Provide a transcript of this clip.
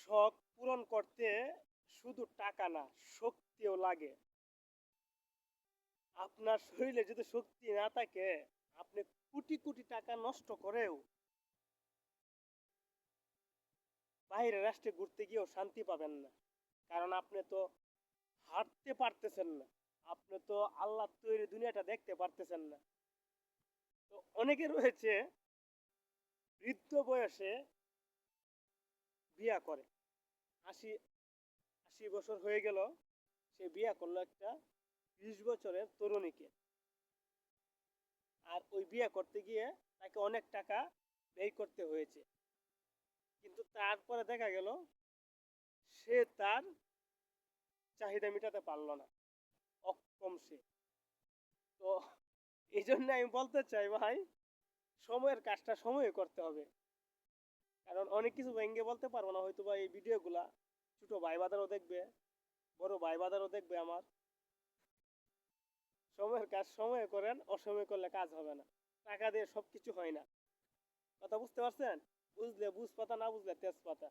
শখ পূরণ করতে শুধু টাকা না, শক্তিও লাগে। আপনার শরীরে যদি শক্তি না থাকে, আপনি কোটি কোটি টাকা নষ্ট করেও বাইরের রাষ্ট্রে ঘুরতে গিয়েও শান্তি পাবেন না। কারণ আপনি তো হাঁটতে পারতেছেন না, আপনি তো আল্লাহ তৈরি দুনিয়াটা দেখতে পারতেছেন না। তো অনেকে রয়েছে বৃদ্ধ বয়সে বিয়া করে, 80 80 বছর হয়ে গেল, সে বিয়া করলো একটা 20 বছরের তরুণীকে। আর ওই বিয়ে করতে গিয়ে তাকে অনেক টাকা ব্যয় করতে হয়েছে, কিন্তু তারপরে দেখা গেল সে তার চাহিদা মেটাতে পারলো না, অক্ষম সে। তো এই জন্য আমি বলতে চাই ভাই, সময়ের কাজটা সময়ে করতে হবে। কারণ অনেক কিছু ভেঙে বলতে পারবো না হয়তো বা এই ভিডিওগুলা ছোট ভাই বাদারও দেখবে, বড় ভাই বাদারও দেখবে আমার। সময়ের কাজ সময়ে করেন, অসময়ে করলে কাজ হবে না। টাকা দিয়ে সবকিছু হয় না। কথা বুঝতে পারছেন? বুঝলে বুঝ পাতা, না বুঝলে তেজপাতা।